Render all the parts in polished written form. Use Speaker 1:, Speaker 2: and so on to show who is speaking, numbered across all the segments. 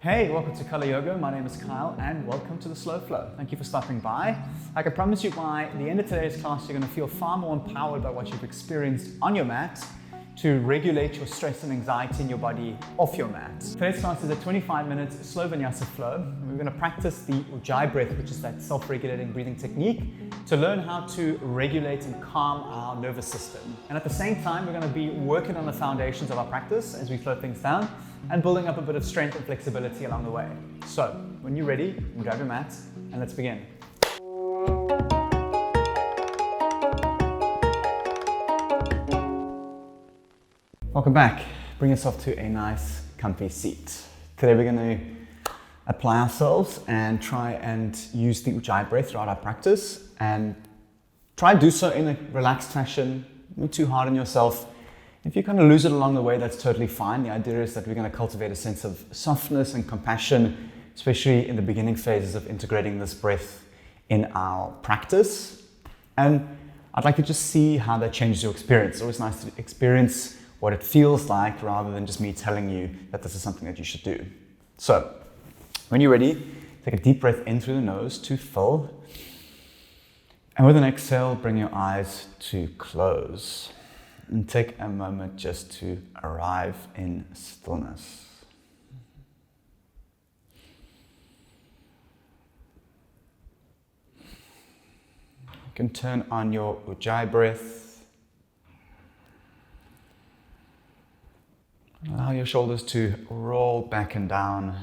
Speaker 1: Hey, welcome to Color Yoga. My name is Kyle and welcome to the Slow Flow. Thank you for stopping by. I can promise you by the end of today's class, you're going to feel far more empowered by what you've experienced on your mat to regulate your stress and anxiety in your body off your mat. Today's class is a 25-minute slow vinyasa flow. We're going to practice the ujjayi breath, which is that self-regulating breathing technique, to learn how to regulate and calm our nervous system. And at the same time, we're going to be working on the foundations of our practice as we slow things down and building up a bit of strength and flexibility along the way. So, when you're ready, you can grab your mat and let's begin. Welcome back. Bring yourself to a nice, comfy seat. Today we're going to apply ourselves and try and use the ujjayi breath throughout our practice, and try and do so in a relaxed fashion. Not too hard on yourself. If you kind of lose it along the way, that's totally fine. The idea is that we're going to cultivate a sense of softness and compassion, especially in the beginning phases of integrating this breath in our practice. And I'd like to just see how that changes your experience. It's always nice to experience what it feels like rather than just me telling you that this is something that you should do. So, when you're ready, take a deep breath in through the nose to fill. And with an exhale, bring your eyes to close. And take a moment just to arrive in stillness. You can turn on your ujjayi breath. Allow your shoulders to roll back and down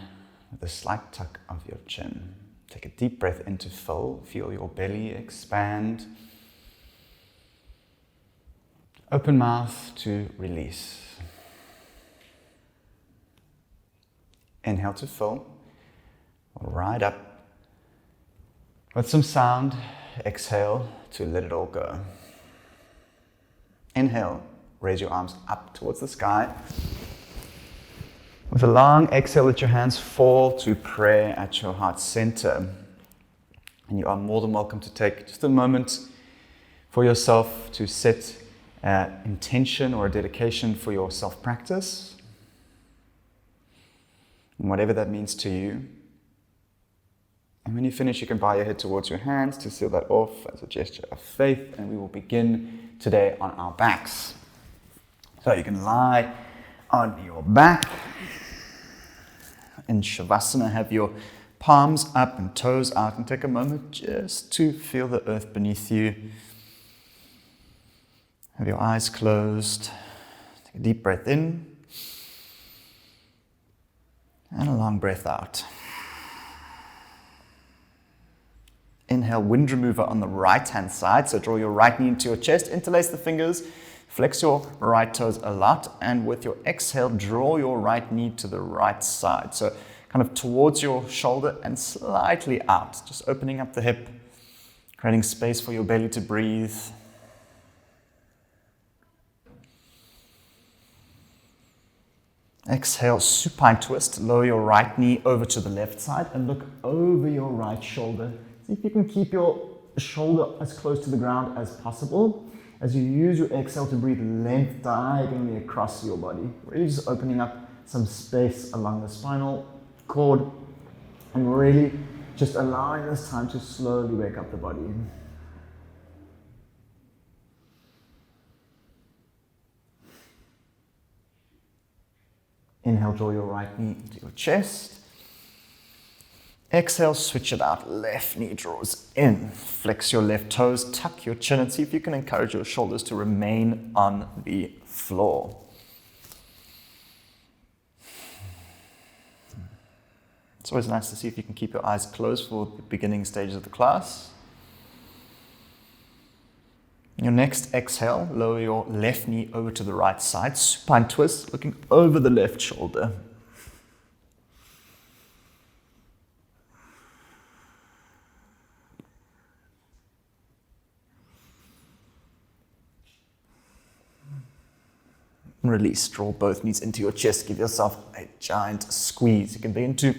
Speaker 1: with a slight tuck of your chin. Take a deep breath in to fill. Feel your belly expand. Open mouth to release. Inhale to fill. Right up. With some sound, exhale to let it all go. Inhale, raise your arms up towards the sky. With a long exhale, let your hands fall to prayer at your heart center. And you are more than welcome to take just a moment for yourself to set intention or a dedication for your self-practice, and whatever that means to you. And when you finish, you can bow your head towards your hands to seal that off as a gesture of faith, and we will begin today on our backs. So you can lie on your back. In Shavasana, have your palms up and toes out, and take a moment just to feel the earth beneath you. Have your eyes closed. Take a deep breath in. And a long breath out. Inhale, wind remover on the right-hand side. So draw your right knee into your chest, interlace the fingers, flex your right toes a lot. And with your exhale, draw your right knee to the right side. So kind of towards your shoulder and slightly out. Just opening up the hip, creating space for your belly to breathe. Exhale, supine twist. Lower your right knee over to the left side and look over your right shoulder. See if you can keep your shoulder as close to the ground as possible as you use your exhale to breathe length diagonally across your body. Really just opening up some space along the spinal cord and really just allowing this time to slowly wake up the body. Inhale, draw your right knee into your chest. Exhale, switch it out. Left knee draws in. Flex your left toes, tuck your chin, and see if you can encourage your shoulders to remain on the floor. It's always nice to see if you can keep your eyes closed for the beginning stages of the class. Your next exhale, lower your left knee over to the right side, supine twist, looking over the left shoulder. Release, draw both knees into your chest, give yourself a giant squeeze. You can begin to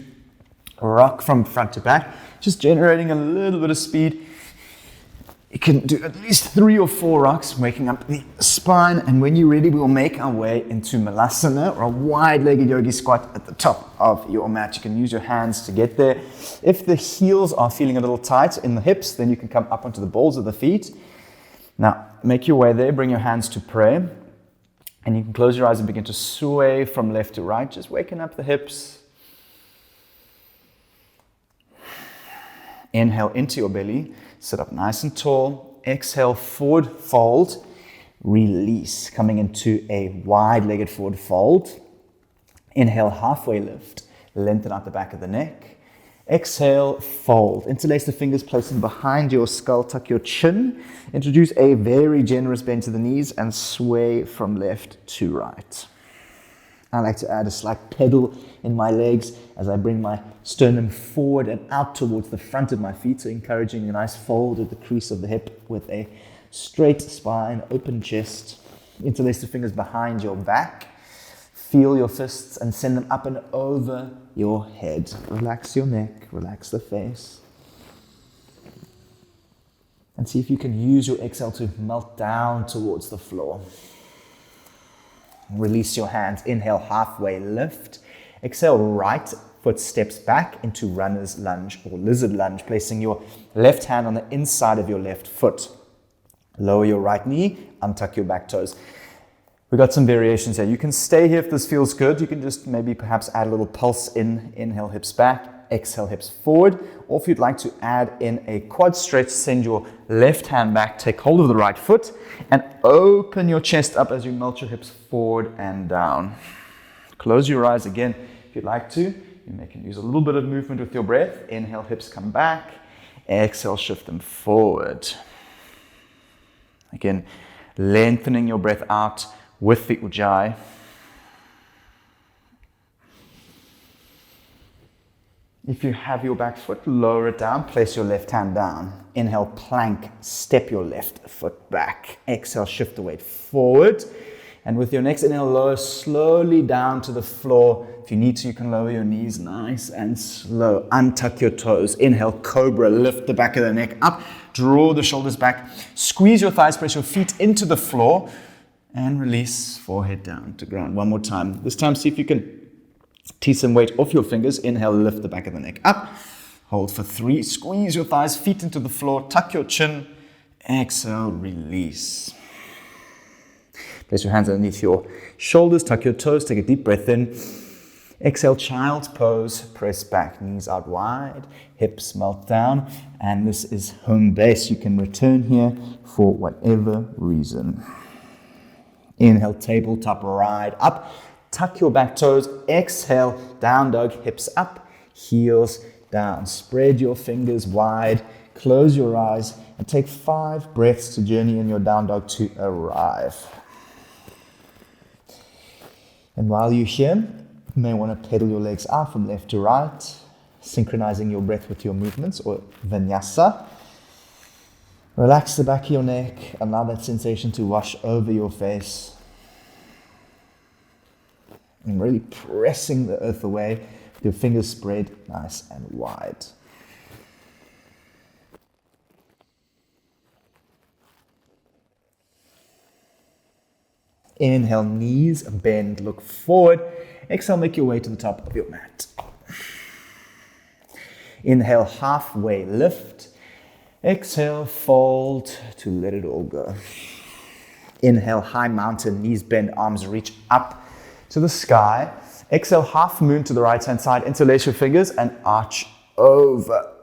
Speaker 1: rock from front to back, just generating a little bit of speed You can do at least 3 or 4 rocks, waking up the spine. And when you're ready, we'll make our way into Malasana, or a wide-legged yogi squat at the top of your mat. You can use your hands to get there. If the heels are feeling a little tight in the hips, then you can come up onto the balls of the feet. Now, make your way there. Bring your hands to prayer. And you can close your eyes and begin to sway from left to right, just waking up the hips. Inhale into your belly. Sit up nice and tall. Exhale, forward fold. Release, coming into a wide-legged forward fold. Inhale, halfway lift. Lengthen out the back of the neck. Exhale, fold. Interlace the fingers, place them behind your skull. Tuck your chin. Introduce a very generous bend to the knees and sway from left to right. I like to add a slight pedal in my legs as I bring my sternum forward and out towards the front of my feet, so encouraging a nice fold at the crease of the hip with a straight spine, open chest. Interlace the fingers behind your back. Feel your fists and send them up and over your head. Relax your neck, relax the face. And see if you can use your exhale to melt down towards the floor. Release your hands. Inhale, halfway lift. Exhale, right foot steps back into runner's lunge or lizard lunge, placing your left hand on the inside of your left foot. Lower your right knee, untuck your back toes. We've got some variations here. You can stay here if this feels good. You can just maybe perhaps add a little pulse in. Inhale, hips back. Exhale, hips forward. Or if you'd like to add in a quad stretch, send your left hand back, take hold of the right foot, and open your chest up as you melt your hips forward and down. Close your eyes again if you'd like to. You can use a little bit of movement with your breath. Inhale, hips come back. Exhale, shift them forward. Again, lengthening your breath out with the ujjayi. If you have your back foot, lower it down, place your left hand down. Inhale, plank, step your left foot back. Exhale, shift the weight forward. And with your next inhale, lower slowly down to the floor. If you need to, you can lower your knees nice and slow. Untuck your toes. Inhale, cobra, lift the back of the neck up. Draw the shoulders back. Squeeze your thighs, press your feet into the floor. And release, forehead down to ground. One more time. This time, see if you can tease some weight off your fingers. Inhale, lift the back of the neck up. Hold for 3. Squeeze your thighs, feet into the floor. Tuck your chin. Exhale, release. Place your hands underneath your shoulders. Tuck your toes. Take a deep breath in. Exhale, child's pose. Press back, knees out wide. Hips melt down. And this is home base. You can return here for whatever reason. Inhale, tabletop ride up. Tuck your back toes. Exhale, down dog, hips up, heels down. Spread your fingers wide. Close your eyes and take 5 breaths to journey in your down dog to arrive. And while you're here, you may want to pedal your legs out from left to right, synchronizing your breath with your movements, or vinyasa. Relax the back of your neck. Allow that sensation to wash over your face. And really pressing the earth away with your fingers spread nice and wide. Inhale, knees bend, look forward. Exhale, make your way to the top of your mat. Inhale, halfway lift. Exhale, fold to let it all go. Inhale, high mountain, knees bend, arms reach up to the sky. Exhale, half moon to the right hand side. Interlace your fingers and arch over.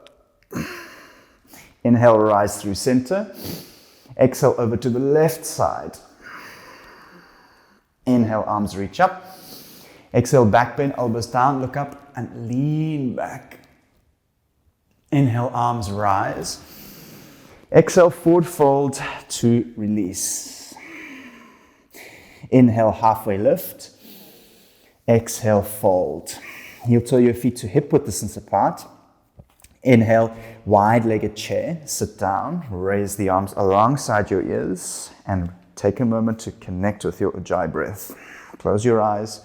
Speaker 1: Inhale, rise through center. Exhale, over to the left side. Inhale, arms reach up. Exhale, back bend, elbows down, look up and lean back. Inhale, arms rise. Exhale, forward fold to release. Inhale, halfway lift. Exhale, fold. Heel toe your feet to hip width distance apart. Inhale, wide-legged chair. Sit down, raise the arms alongside your ears and take a moment to connect with your ujjayi breath. Close your eyes.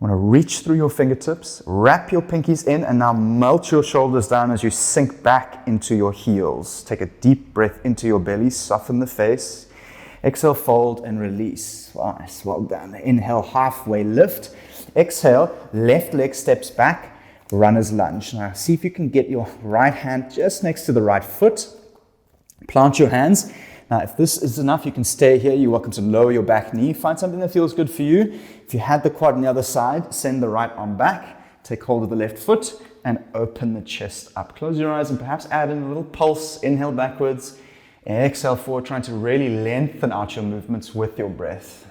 Speaker 1: Want to reach through your fingertips, wrap your pinkies in, and now melt your shoulders down as you sink back into your heels. Take a deep breath into your belly, soften the face. Exhale, fold and release. Nice, well done. Inhale, halfway lift. Exhale, left leg steps back, runner's lunge. Now see if you can get your right hand just next to the right foot. Plant your hands. Now, if this is enough, you can stay here. You're welcome to lower your back knee. Find something that feels good for you. If you had the quad on the other side, send the right arm back. Take hold of the left foot and open the chest up. Close your eyes and perhaps add in a little pulse. Inhale backwards. Exhale forward, trying to really lengthen out your movements with your breath.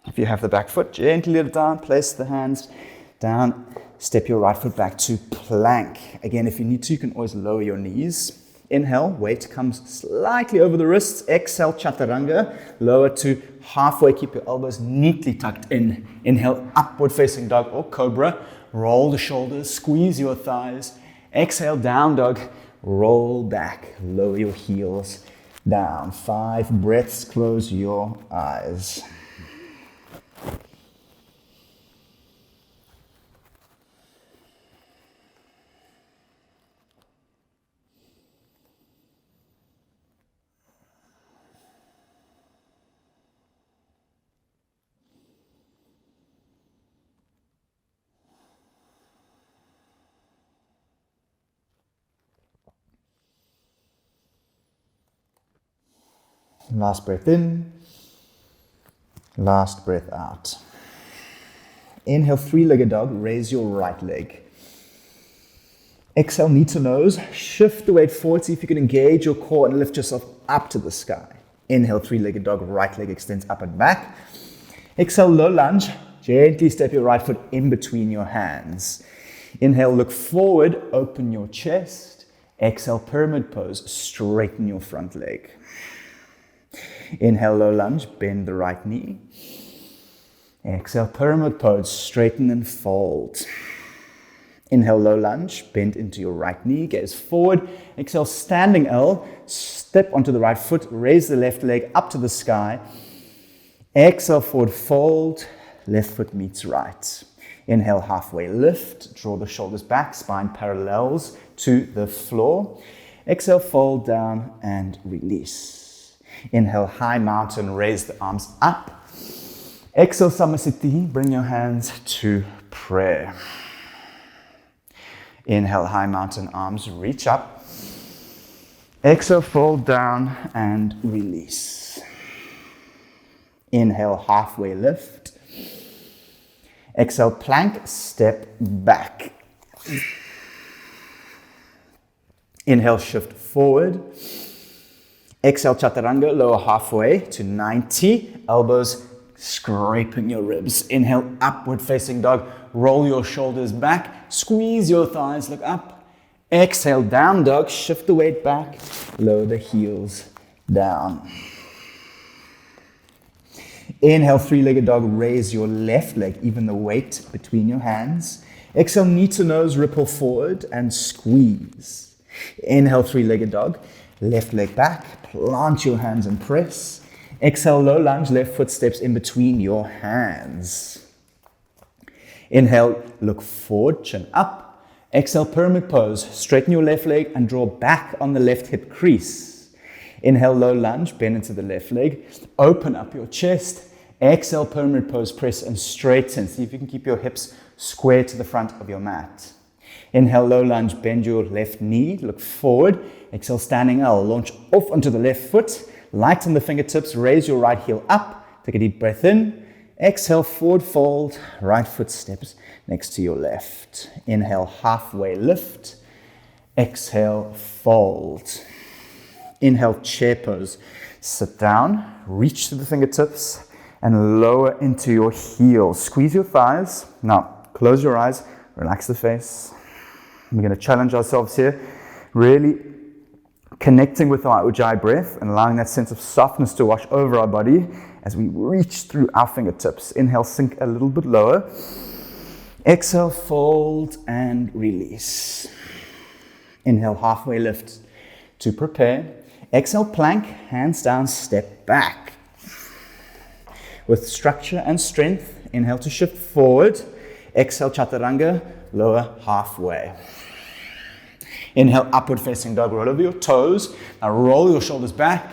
Speaker 1: If you have the back foot, gently let it down, place the hands down, step your right foot back to plank. Again, if you need to, you can always lower your knees. Inhale, weight comes slightly over the wrists. Exhale, chaturanga, lower to halfway, keep your elbows neatly tucked in. Inhale, upward facing dog or cobra, roll the shoulders, squeeze your thighs. Exhale, down dog, roll back, lower your heels down. 5 breaths, close your eyes. Last breath in, last breath out. Inhale, 3-legged dog, raise your right leg. Exhale, knee to nose, shift the weight forward, see if you can engage your core and lift yourself up to the sky. Inhale, 3-legged dog, right leg extends up and back. Exhale, low lunge, gently step your right foot in between your hands. Inhale, look forward, open your chest. Exhale, pyramid pose, straighten your front leg. Inhale, low lunge, bend the right knee. Exhale, pyramid pose, straighten and fold. Inhale, low lunge, bend into your right knee, gaze forward. Exhale, standing L, step onto the right foot, raise the left leg up to the sky. Exhale, forward fold, left foot meets right. Inhale, halfway lift, draw the shoulders back, spine parallels to the floor. Exhale, fold down and release. Inhale, high mountain, raise the arms up. Exhale, Samasthiti, bring your hands to prayer. Inhale, high mountain, arms reach up. Exhale, fold down and release. Inhale, halfway lift. Exhale, plank, step back. Inhale, shift forward. Exhale, chaturanga, lower halfway to 90. Elbows scraping your ribs. Inhale, upward facing dog. Roll your shoulders back. Squeeze your thighs, look up. Exhale, down dog. Shift the weight back. Lower the heels down. Inhale, 3-legged dog. Raise your left leg, even the weight between your hands. Exhale, knee to nose, ripple forward and squeeze. Inhale, 3-legged dog. Left leg back, plant your hands and press. Exhale, low lunge, left foot steps in between your hands. Inhale, look forward, chin up. Exhale, pyramid pose, straighten your left leg and draw back on the left hip crease. Inhale, low lunge, bend into the left leg. Open up your chest. Exhale, pyramid pose, press and straighten. See if you can keep your hips square to the front of your mat. Inhale, low lunge, bend your left knee, look forward. Exhale, standing L, launch off onto the left foot. Lighten the fingertips, raise your right heel up. Take a deep breath in. Exhale, forward fold, right foot steps next to your left. Inhale, halfway lift. Exhale, fold. Inhale, chair pose. Sit down, reach to the fingertips and lower into your heels. Squeeze your thighs. Now, close your eyes, relax the face. We're going to challenge ourselves here, really connecting with our Ujjayi breath and allowing that sense of softness to wash over our body as we reach through our fingertips. Inhale, sink a little bit lower. Exhale, fold and release. Inhale, halfway lift to prepare. Exhale, plank, hands down, step back. With structure and strength, inhale to shift forward. Exhale, chaturanga, lower halfway. Inhale, upward facing dog, roll over your toes. Now roll your shoulders back.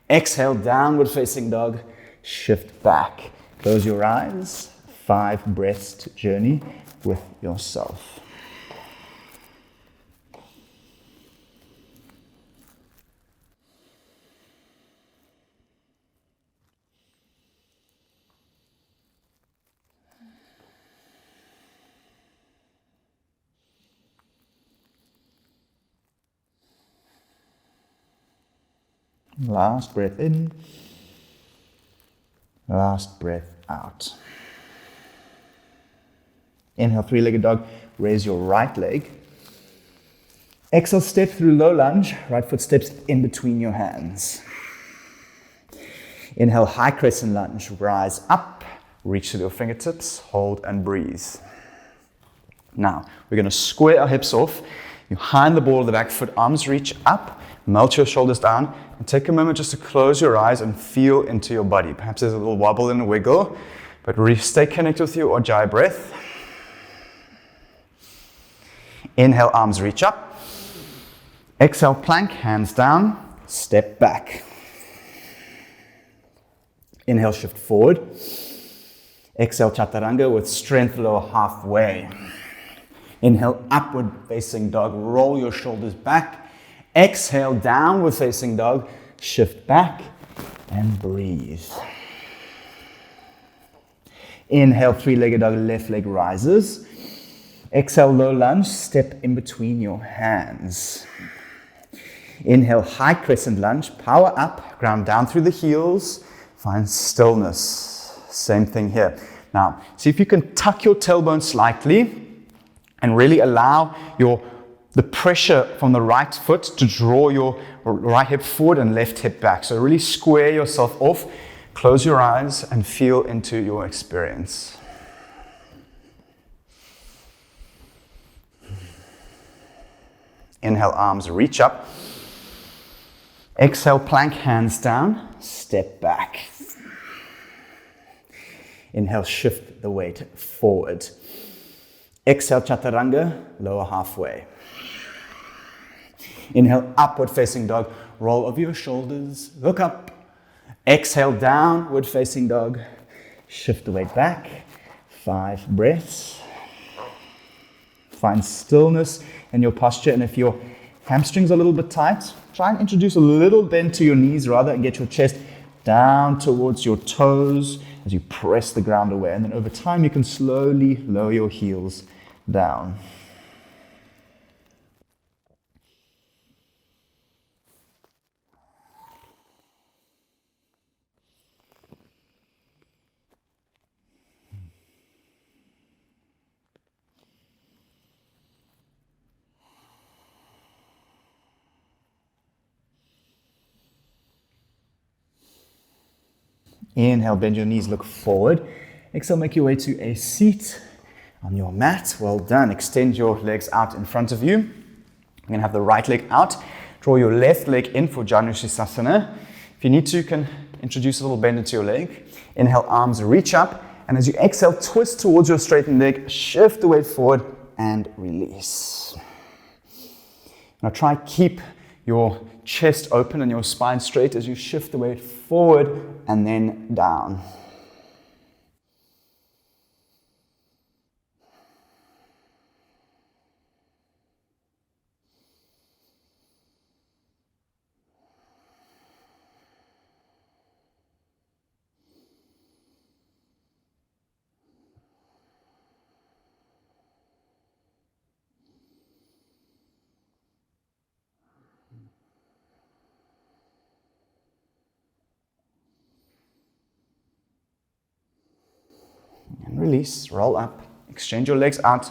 Speaker 1: Exhale, downward facing dog, shift back. Close your eyes. 5 breaths to journey with yourself. Last breath in, last breath out. Inhale, 3-legged dog, raise your right leg. Exhale, step through low lunge, right foot steps in between your hands. Inhale, high crescent lunge, rise up, reach with your fingertips, hold and breathe. Now, we're going to square our hips off. You hind the ball of the back foot, arms reach up, melt your shoulders down, and take a moment just to close your eyes and feel into your body. Perhaps there's a little wobble and a wiggle, but stay connected with your Ujjayi breath. Inhale, arms reach up. Exhale, plank, hands down, step back. Inhale, shift forward. Exhale, chaturanga with strength, lower halfway. Inhale, upward facing dog, roll your shoulders back. Exhale, downward facing dog, shift back and breathe. Inhale, 3-legged dog, left leg rises. Exhale, low lunge, step in between your hands. Inhale, high crescent lunge, power up, ground down through the heels, find stillness. Same thing here. Now, see if you can tuck your tailbone slightly and really allow the pressure from the right foot to draw your right hip forward and left hip back. So really square yourself off, close your eyes and feel into your experience. Inhale, arms reach up. Exhale, plank, hands down, step back. Inhale, shift the weight forward. Exhale, chaturanga, lower halfway. Inhale, upward facing dog, roll over your shoulders, look up. Exhale, downward facing dog, shift the weight back. 5 breaths. Find stillness in your posture, and if your hamstrings are a little bit tight, try and introduce a little bend to your knees rather and get your chest down towards your toes as you press the ground away. And then over time, you can slowly lower your heels down. Inhale, bend your knees, look forward. Exhale, make your way to a seat on your mat. Well done. Extend your legs out in front of you. You're going to have the right leg out. Draw your left leg in for Shavasana. If you need to, you can introduce a little bend into your leg. Inhale, arms reach up. And as you exhale, twist towards your straightened leg. Shift the weight forward and release. Now try keep your chest open and your spine straight as you shift the weight forward and then down. And release, roll up, exchange your legs out,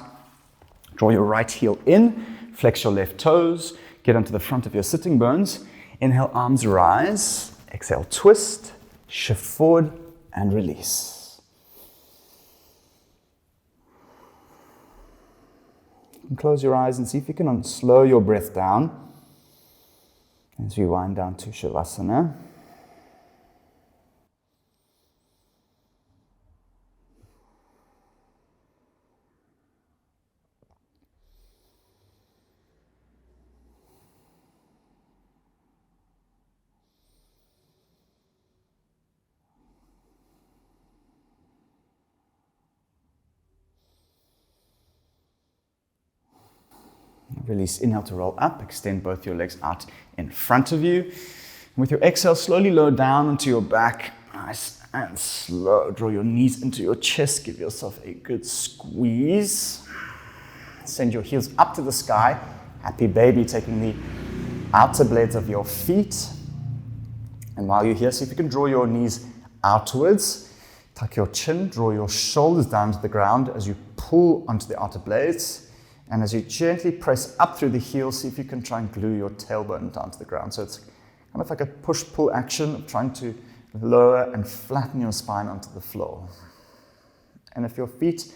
Speaker 1: draw your right heel in, flex your left toes, get onto the front of your sitting bones. Inhale, arms rise, exhale, twist, shift forward and release. And close your eyes and see if you can slow your breath down as we wind down to Shavasana. Release, inhale to roll up, extend both your legs out in front of you. With your exhale, slowly lower down onto your back. Nice and slow. Draw your knees into your chest. Give yourself a good squeeze. Send your heels up to the sky. Happy baby, taking the outer blades of your feet. And while you're here, see if you can draw your knees outwards. Tuck your chin, draw your shoulders down to the ground as you pull onto the outer blades. And as you gently press up through the heels, see if you can try and glue your tailbone down to the ground. So it's kind of like a push-pull action of trying to lower and flatten your spine onto the floor. And if your feet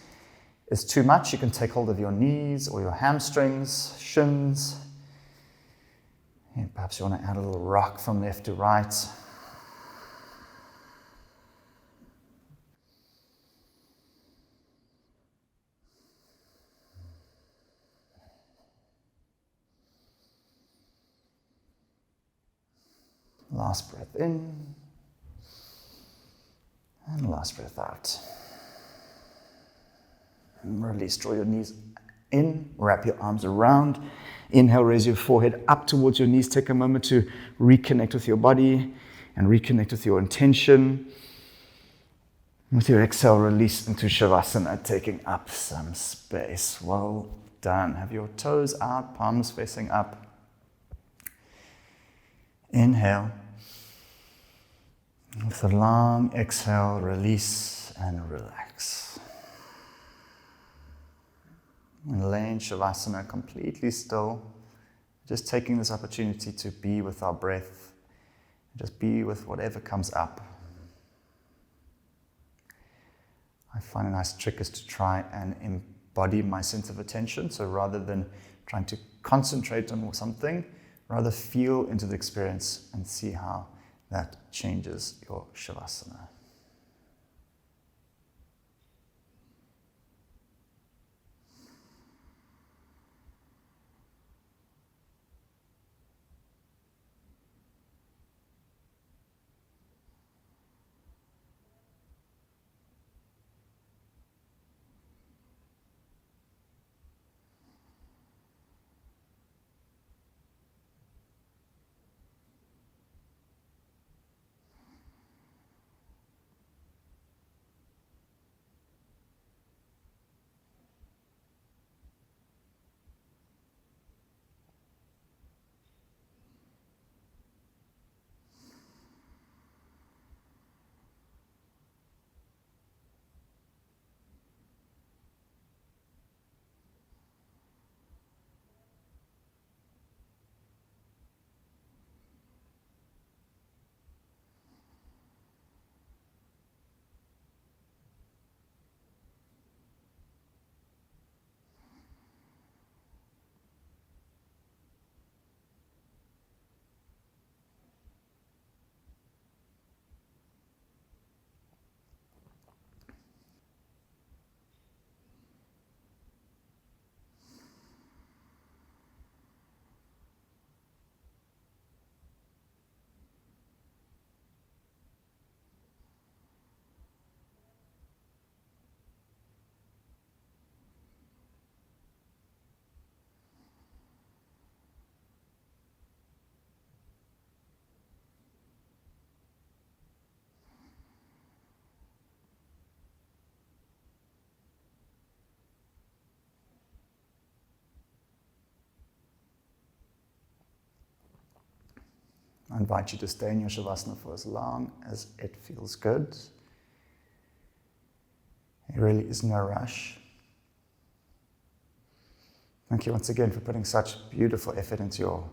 Speaker 1: is too much, you can take hold of your knees or your hamstrings, shins. And perhaps you want to add a little rock from left to right. Last breath in, and last breath out. And release, draw your knees in, wrap your arms around. Inhale, raise your forehead up towards your knees. Take a moment to reconnect with your body and reconnect with your intention. With your exhale, release into Shavasana, taking up some space. Well done. Have your toes out, palms facing up. Inhale. With a long exhale, release and relax. And lay in Shavasana completely still, just taking this opportunity to be with our breath, just be with whatever comes up. I find a nice trick is to try and embody my sense of attention. So rather than trying to concentrate on something, rather feel into the experience and see how that changes your Shavasana. I invite you to stay in your Shavasana for as long as it feels good. There really is no rush. Thank you once again for putting such beautiful effort into your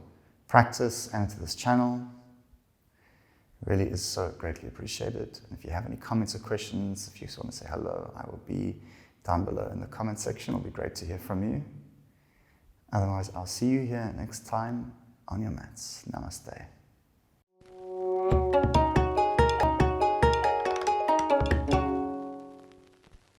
Speaker 1: practice and into this channel. It really is so greatly appreciated. And if you have any comments or questions, if you just want to say hello, I will be down below in the comment section. It'll be great to hear from you. Otherwise, I'll see you here next time on your mats. Namaste.